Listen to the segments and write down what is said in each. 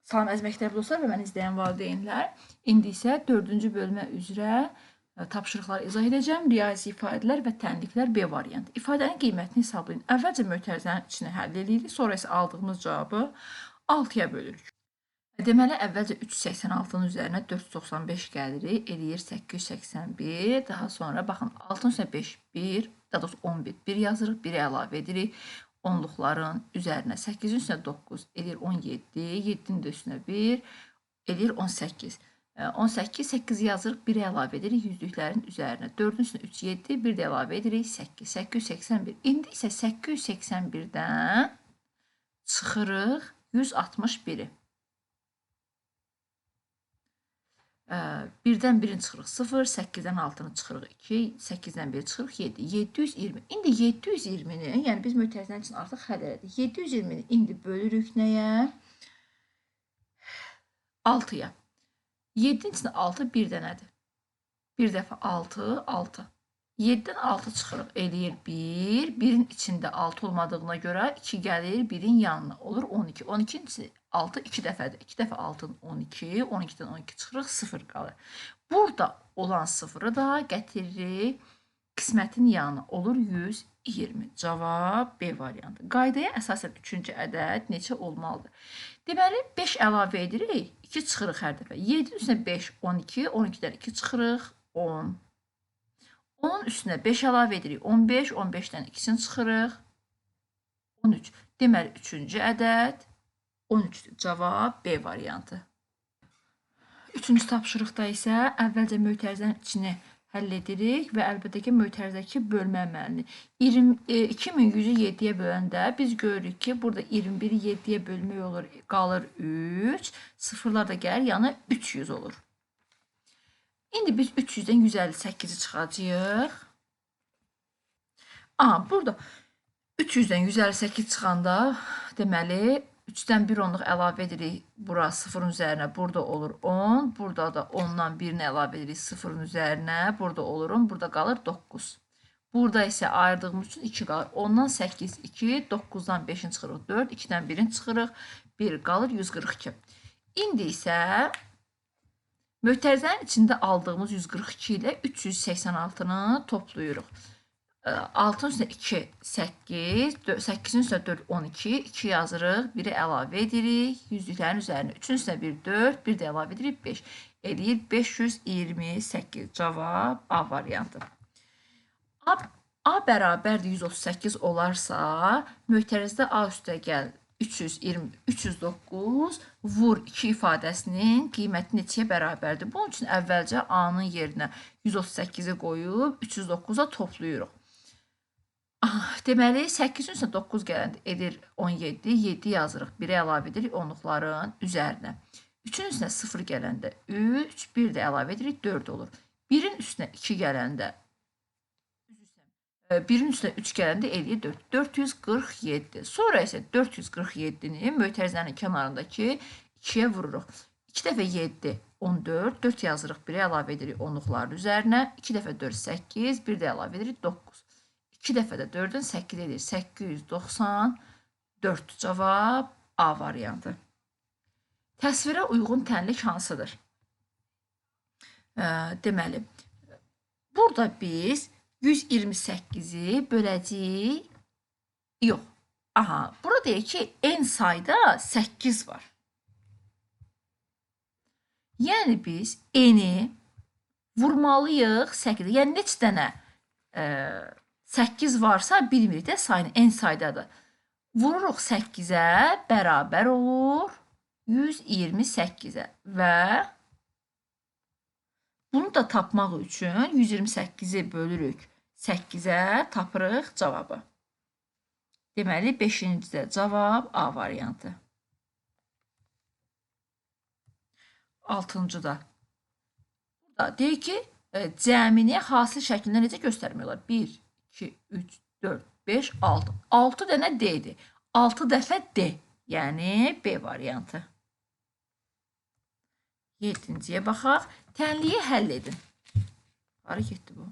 Salam əziz məktəbli dostlar və məni izləyən valideynlər. İndi isə 4-cü bölmə üzrə tapşırıqları izah edəcəm. Riyazi ifadələr və tənliklər B variantı. İfadənin qiymətini hesablayın. Əvvəlcə mötərizənin içini həll edirik, sonra isə aldığımız cavabı 6-ya bölürük. Deməli, əvvəlcə 386-nın üzərinə 495 gəlirik, eləyir 881. Daha sonra, baxın, 6-nın üstünə 5, 1, daha doğrusu 11, 1 yazırıq, 1-i əlavə edirik. Onluqların üzərinə 8-in üstünə 9, eləyir 17, 7-nin də üstünə 1, eləyir 18. 18, 8 yazırıq, 1-i əlavə edirik, yüzlüklərin üzərinə. 4-ün üstünə 3, 7, 1 də əlavə edirik, 8, 881. İndi isə 881-dən çıxırıq 161-i. 1-dən 1-in çıxırıq 0, 8-dən 6-nı çıxırıq 2, 8-dən 1 çıxırıq 7, 720. İndi 720-ni, yəni biz mötərizənin üçün artıq həll elədik. 720-ni indi bölürük nəyə? 6-ya. 7-nin içində 6 bir dənədir. Bir dəfə 6, 6. 7-dən 6 çıxırıq, eləyir 1. 1-in içində 6 olmadığına görə 2 gəlir 1-in yanına. Olur 12. 12-nin içində 6 2 dəfədir. 2 dəfə 6-ın 12. 12-dən 12 çıxırıq, 0 qalır. Burada olan 0-ı da gətiririk qismətin yanına. Olur 120. Cavab B variantı. Qaydaya əsasən 3-cü ədəd neçə olmalıdır? Deməli, 5 əlavə edirik, 2 çıxırıq hər dəfə. 7-nin üstünə 5, 12, 12-dən 2 çıxırıq, 10. Onun üstünə 5 əlavə edirik, 15, 15-dən 2-sini çıxırıq, 13. Deməli, 3-cü ədəd 13-dür. Cavab B variantı. 3-cü tapşırıqda isə əvvəlcə mötərizənin içini həll edirik və əlbəttə ki, mötərizədəki bölmə əməlini. 2100-ü 7-yə böləndə biz görürük ki, burada 21-i 7-yə bölmək olur, qalır 3, sıfırlar da gəlir, yəni 300 olur. İndi biz 300-dən 158-i çıxacağıq. Burada 300-dən 158 çıxanda, deməli, 3-dən 1 onluq əlavə edirik, bura 0-ın üzərinə, burada olur 10. Burada da 10-dan 1-ni əlavə edirik 0-ın üzərinə, burada olur 10, burada qalır 9. Burada isə ayırdığımız üçün 2 qalır. 10-dan 8, 2, 9-dan 5-in çıxırıq 4, 2-dən 1-in çıxırıq, 1 qalır 142. İndi isə mötərizənin içində aldığımız 142 ilə 386-nı toplayırıq. 6-nın üstünə 2, 8, 8-in üstünə 4, 12, 2 yazırıq, 1-i əlavə edirik, yüzlüklərin üzərinə 3-ün üstünə 1, 4, 1 də əlavə edirik, 5. Eləyir 528. Cavab A variantı. A bərabərdir 138 olarsa, mötərizədə A üstə gəl 309 vur 2 ifadəsinin qiyməti neçəyə bərabərdir? Bunun üçün əvvəlcə A-nın yerinə 138-i qoyub 309-a toplayırıq. Deməli, 8-in üstünə 9 gələndə edir 17, 7 yazırıq, 1-i əlavə edirik onluqların üzərinə. 3-ün üstünə 0 gələndə 3, 1 də əlavə edirik, 4 olur. 1-in üstünə 2 gələndə 1-in üstünə 3 gələndə eləyir 4. 447. Sonra isə 447-ni mötərizənin kənarındakı 2-yə vururuq. 2 dəfə 7, 14, 4 yazırıq, 1-i əlavə edirik onluqların üzərinə. 2 dəfə 4, 8, 1 də əlavə edirik 9. 2 dəfə də 4-ün 8 edir 894. Cavab A variantı. Təsvirə uyğun tənlik hansıdır? Deməli, burada biz 128-i böləcəyik. Yox. Burada deyək ki, n sayda 8 var. Yəni biz n-i vurmalıyıq 8-ə. Yəni neçə dənə 8 varsa bilmirik də sayını, n saydadır. Vururuq 8-ə, bərabər olur 128-ə və bunu da tapmaq üçün 128-i bölürük 8-ə, tapırıq cavabı. Deməli, 5-ci də cavab A variantı. 6-cı da. Burada deyək ki, cəmini hasil şəklində necə göstərmək olar? 1, 2, 3, 4, 5, 6. 6 dənə D-dir. 6 dəfə D, yəni B variantı. 7-ciyə baxaq. Tənliyi həll edin. Hara getdi bu?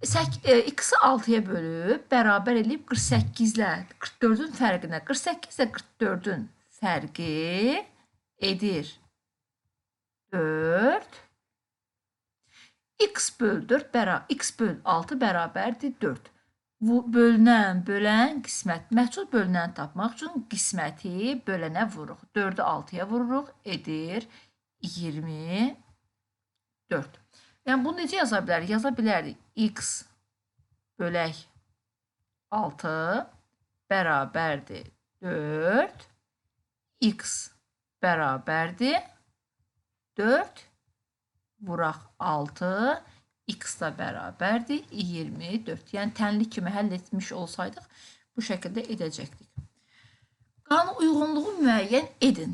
X-i 6-ya bölüb, bərabər edib 48 ilə 44-ün fərqinə. 48 ilə 44-ün fərqi edir 4. X böl 4 x böl 6 bərabərdir 4. Bu bölən qismət. Məhsul bölünəni tapmaq üçün qisməti bölənə vururuq. 4-ü 6-ya vururuq, edir 24. Yəni bunu necə yaza bilərik? Yaza bilərdik. X bölək 6 bərabərdir 4. X bərabərdir 4. Vuraq 6. X da bərabərdir 24. Yəni tənlik kimi həll etmiş olsaydıq, bu şəkildə edəcəkdik. Qanun uyğunluğu müəyyən edin.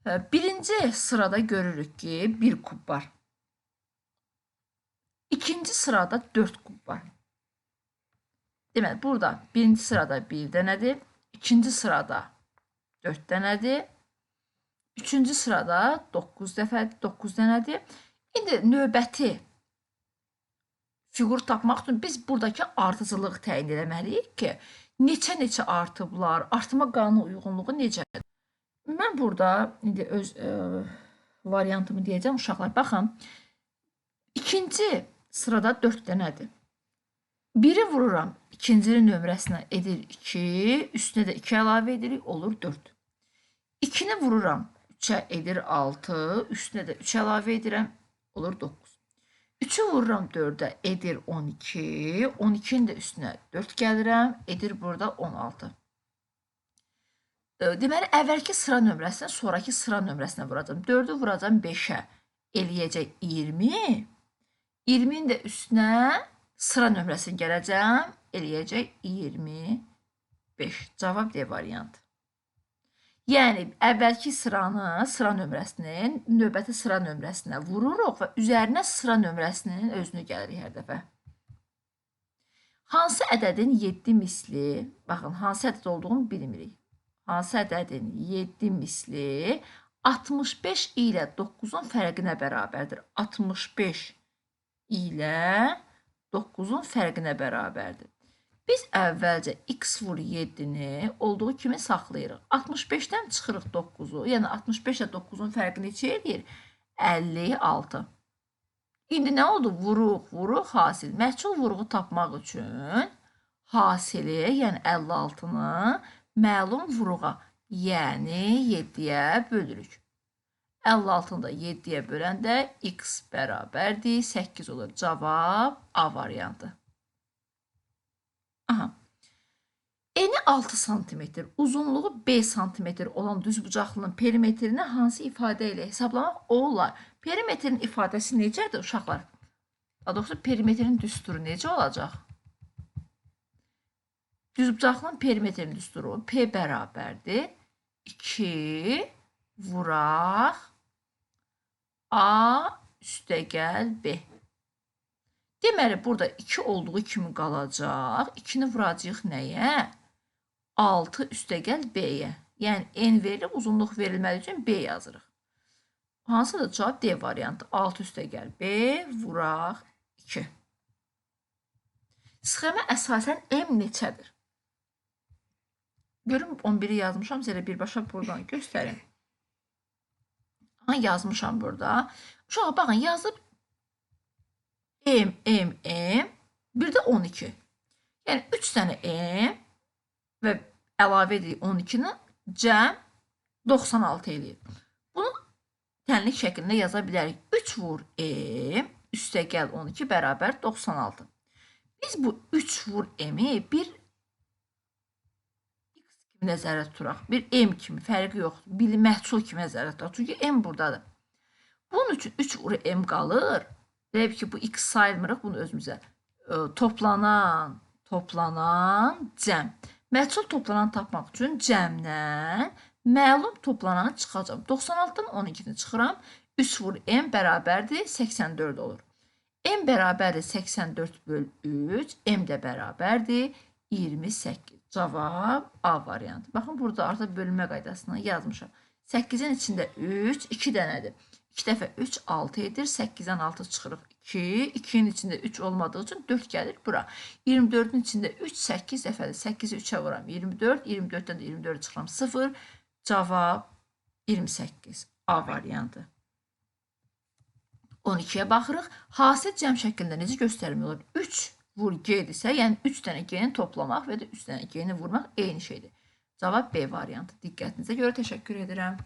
Birinci sırada görürük ki, 1 kub var. İkinci sırada 4 kub var. Deməli, burada birinci sırada 1 dənədir. İkinci sırada 4 dənədir. Üçüncü sırada 9 dənədir. İndi növbəti fiqur tapmaq üçün biz buradakı ardıcılığı təyin etməliyik ki, neçə artıblar, artıma qanun uyğunluğu necədir? Mən burada indi öz variantımı deyəcəm uşaqlar. Baxın, ikinci sırada 4 dənədir. 1-i vururam ikincinin nömrəsinə, edir 2, üstünə də 2 əlavə edirik, olur 4. 2-ni vururam 3-ə, edir 6, üstünə də 3 əlavə edirəm, olur 9. 3-ü vururam 4-ə, edir 12, 12-nin də üstünə 4 gəlirəm, edir burada 16. Deməli, əvvəlki sıra nömrəsindən sonraki sıra nömrəsinə vuracam. 4-ü vuracam 5-ə, eləyəcək 20. 20-nin də üstünə sıra nömrəsini gələcəm, eləyəcək 25. Cavab D variantı. Yəni, əvvəlki sıranı, sıra nömrəsinin növbəti sıra nömrəsinə vururuq və üzərinə sıra nömrəsinin özünü gəlirik hər dəfə. Hansı ədədin 7 misli, baxın, hansı ədəd olduğunu bilmirik. Hansı ədədin 7 misli 65 ilə 9-un fərqinə bərabərdir. 65 ilə 9-un fərqinə bərabərdir. Biz əvvəlcə x vur 7-ni olduğu kimi saxlayırıq. 65-dən çıxırıq 9-u, yəni 65 ilə 9-un fərqi neçə edir? 56. İndi nə oldu? Vuruq, hasil. Məhsul vuruğu tapmaq üçün hasili, yəni 56-nı məlum vuruğa, yəni 7-yə bölürük. 56-nı da 7-yə böləndə x bərabərdir 8 olur. Cavab A variantı. Aha. Eni 6 sm, uzunluğu 5 sm olan düzbucaqlının perimetrini hansı ifadə ilə hesablamaq olar? Perimetrin ifadəsi necədir uşaqlar? Daha doğrusu perimetrin düsturu necə olacaq? Düzbucaqlının perimetrin düsturu P bərabərdir 2 vuraq A üstəgəl B. Deməli, burada 2 olduğu kimi qalacaq. 2-ni vuracaq nəyə? 6 üstəgəl B-yə. Yəni, n verilib, uzunluq verilməli üçün B yazırıq. Hansıdır cavab? D variantı. 6 üstəgəl B vuraq 2. Sxemə əsasən M neçədir? Görün, 11-i yazmışam. Sizə birbaşa buradan göstərim. Yazmışam burada. Uşağa baxın, yazıb M, bir də 12. Yəni, 3 dənə M və əlavə edirik 12-ni, cəm 96 eləyir. Bunu tənlik şəklində yaza bilərik. 3 vur M, üstəgəl 12 bərabər 96. Biz bu 3 vur M-i bir X kimi nəzərdə tuturaq. Bir M kimi, fərqi yoxdur. Bir məhsul kimi nəzərdə tuturaq. Çünki M buradadır. Bunun üçün 3 vur M qalır. Deyib ki, bu x sayılmırıq, bunu özümüzə. Toplanan cəm. Məhsul toplanan tapmaq üçün cəmdən məlum toplananı çıxacam. 96-dan 12-ni çıxıram. 3 vur M bərabərdir 84 olur. M bərabərdir 84 böl 3. M də bərabərdir 28. Cavab A variantı. Baxın, burada artıq bölünmə qaydasını yazmışam. 8-in içində 3, 2 dənədir. 2 dəfə 3, 6 edir. 8-dən 6 çıxırıq 2. 2-nin içində 3 olmadığı üçün 4 gəlir bura. 24-ün içində 3, 8 dəfədir. 8-i 3-ə vuram 24. 24-dən də 24 çıxıram 0. Cavab 28. A variantı. 12-yə baxırıq. Hasil cəm şəklində necə göstərilmək olur? 3 vur G-dirsə, yəni 3 dənə G-ni toplamaq və də 3 dənə G-ni vurmaq eyni şeydir. Cavab B variantı. Diqqətinizə görə təşəkkür edirəm.